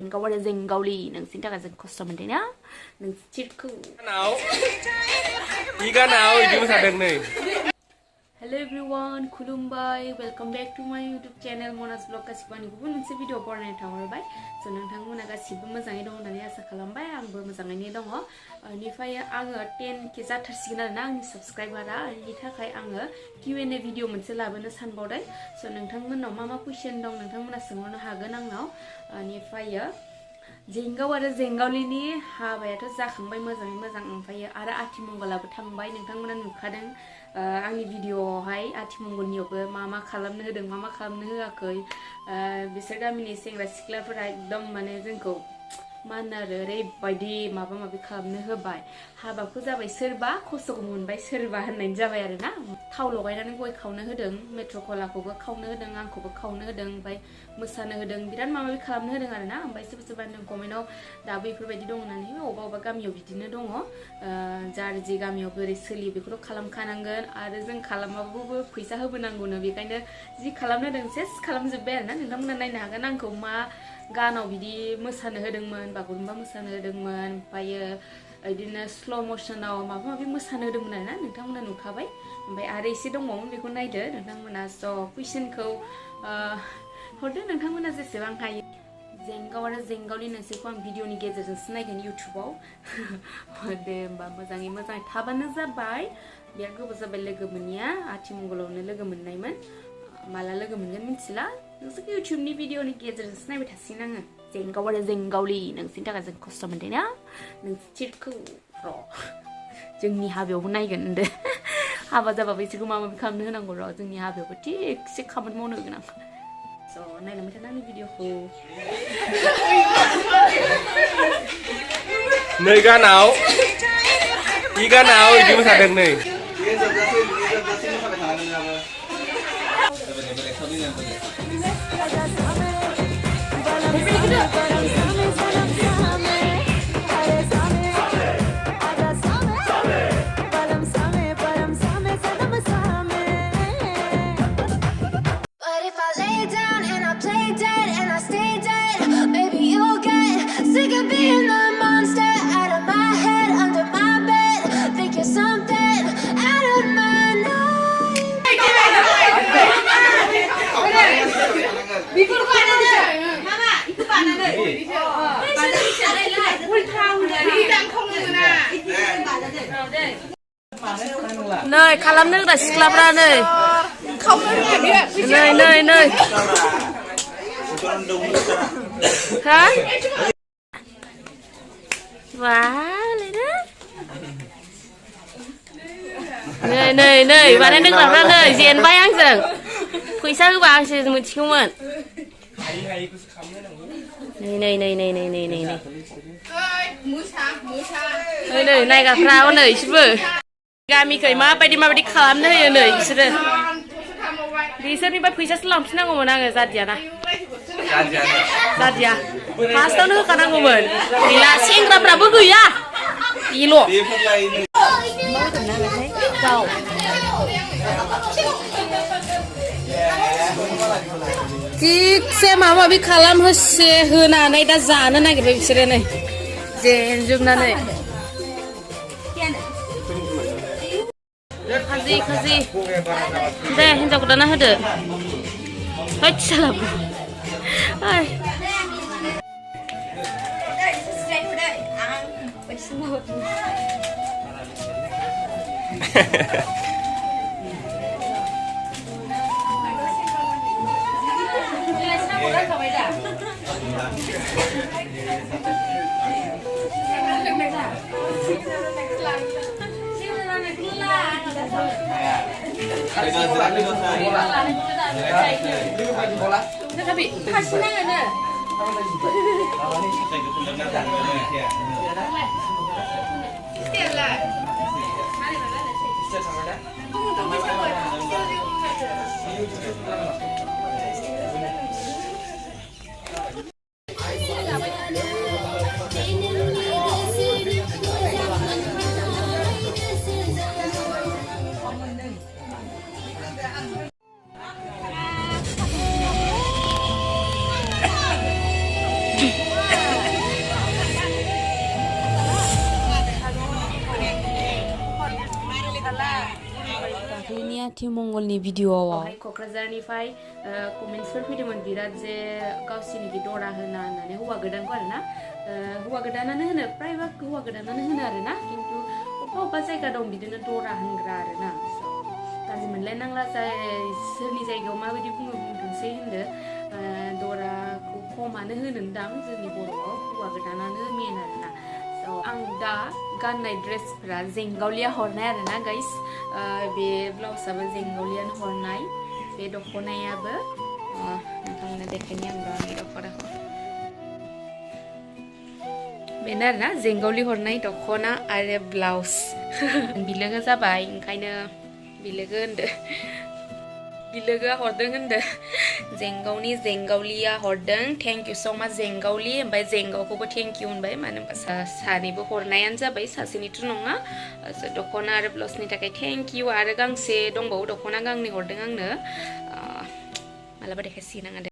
Jengaoni Athimongol nang xin chào các customer đấy nhá. Nang chít khu. Nào. Iga nào, ibu sadang nih. Hello everyone, khulumbai. Welcome back to my YouTube channel Monas Vlog kasibani gubun मोनसे video बनायनो थांबाय स' नोंथांमोना गासिबो मोजाङै दं होननानै आसा खालामबाय आंबो मोजाङैनो दङ बेनिफ्राय आङो 10K जाथारसिगोन आरोना आंनि साबस्क्राइबारा बेनि थाखाय आङो Q&A भिडिअ मोनसे लाबोनो सानबावदों स' नोंथांमोननाव मा मा कुइसन दं नोंथांमोना सोंहरनो हागोन आंनाव बेनिफ्राय जेंगाव आरो जेंगावलिनि हाबायाथ' जाखांबाय मोजाङै मोजां ओमफ्राय आरो आथिमंगलाबो थांबाय नोंथांमोना नुखादों आंनि भिडिअआवहाय आथिमंगलनियावबो मा खालामनो होदों मा खालामनो होआखै बिसोर गामिनि सेंग्रा सिख्लाफोरा एकदम माने जोंखौ मा होनो आरो ओरैबायदि माबा माबि खालामनो होबाय हाबाखौ जाबाय सोरबा खस्थ'खौ मोनबाय सोरबा होननाय जाबाय आरोना थाव लगायनानै गय खावनो होदों मेट्र' कलाखौबो खावनो होदों आंखौबो खावनो होदों ओमफ्राय मोसानो होदों बिराद माबा माबि खालामनो होदों आरोना ओमफ्राय सोरबा सोरबा नों कमेन्टआव दाबो बेफोरबायदि दं होननानै अबेबा अबेबा गामियाव बिदिनो दङ जार जि गामियाव बोरै सोलियो बेखौथ' खालामखानांगोन आरो जों खालामाबाबो फैसा होबोनांगौनो बेखायनो जि खालामनो होदों सेस खालामजोब्बाय आरोना नोंथांमोना नायनो हागोन आंखौ मा गानाव बिदि मोसानो होदोंमोन बागुरुम्बा मोसानो होदोंमोन ओमफ्रायो बिदिनो स्ल' मसनाव माबा माबि मोसानो होदोंमोन आरोना नोंथांमोना नुखाबाय ओमफ्राय आरो एसे दंबावोमोन बेखौ नायदो नोंथांमोना स' कुइसनखौ हरदो नोंथांमोना जेसेबां हायो जेंगाव आरो जेंगावलि नोंसोरखौ आं भिडिअनि गेजेरजोंसो नायगोन इउटुबाव दे होमबा मोजाङै मोजां थाबानो जाबाय बिराद गोबाव जाबाय लोगो मोनैया आथिमंगलावनो लोगो मोननायमोन माला लोगो मोनगोन मिथिला नोंसोरखौ इउटुबनि भिडिअनि गेजेरजोंसो नायबाय थासिगोन आङो जेंगाव आरो जेंगावलि नोंसोरनि थाखाय जों खस्थ' मोनदोंना नोंसोरखौ र' जोंनि हाबायावबो नायगोन होनदो हाबा जाबा बिसोरखौ माबा माबि खालामनो होनांगौ र' जोंनि हाबायावबो थिगसे खामानि मावनो होगोन आं स' नायलांबाय थानो आंनि भिडिअखौ Nơi ga nào? Đi ga nào ibu sadang nih. Nơi खालामनो होग्रा सिख्लाफ्रा नै नै ha वालेना नै बानायनो होग्राफ्रा नै जेनबाय आंजों फैसा होबा आंसो मोनथिगौमोन नै नायग्राफ्रा नै इसोरबो गामिखै माबायदि खालामनो होयो नै बिसोरो बिसोरनिफ्राय फैसासो लांफिननांगौमोन आङो जादियाना जादिया फार्स्टआवनो होखानांगौमोन गैला सेंग्राफ्राबो गैया बेल' थिगसे माबा माबि खालामहोसे होनानै दा जानो नागिरबाय बिसोरो नै जेनजोबनानै खाजि दे हिनजाव गोदाना होदो हैद सालाबो tapi kasihnya ada. Athimongolनि भिडिअआव क'क्राझारनिफ्राय कमेन्ट्सफोर फैदोंमोन बिराद जे गावसिनिखि दरा होना होननानै हौवा गोदानखौ आरोना हौवा गोदानानो होनो प्रायबा हौवा गोदानानो होनो आरोना खिन्थु अबेबा जायगा दं बिदिनो दरा होनग्रा आरोना गाज्रि मोनलायनांला सोरनि जायगायाव माबायदि बुङो बुंथोंसै होनदो दराखौ खमानो होनोदां जोंनि बर'आव हौवा गोदानानो मेन आरोना आं दा गाननाय ड्रेसफोरा जेंगावलिया हरनाय आरोना गाइस बे ब्लाउसाबो जेंगावलियानो हरनाय बे दख'नायाबो नोंथांमोननो देखायनि आं आंनि दख'नाखौ बेनो आरोना जेंगावलि हरनाय दख'ना आरो ब्लाउस बिलोगो जाबाय ओंखायनो बिलोगो होनदो बिलोगोआ हरदों होनदो जेंगावलिया हरदों थेंक इउ सो माच जेंगावलि ओमफ्राय जेंगावखौबो थेंक इउ होनबाय मानो होनबा सानैबो हरनायानो जाबाय सासेनिथ' नङा दख'ना आरो ब्लाउसनि थाखाय थेंक इउ आरो गांसे दंबावो दख'ना गांनै हरदों आंनो मालाबा देखायसिगोन आङो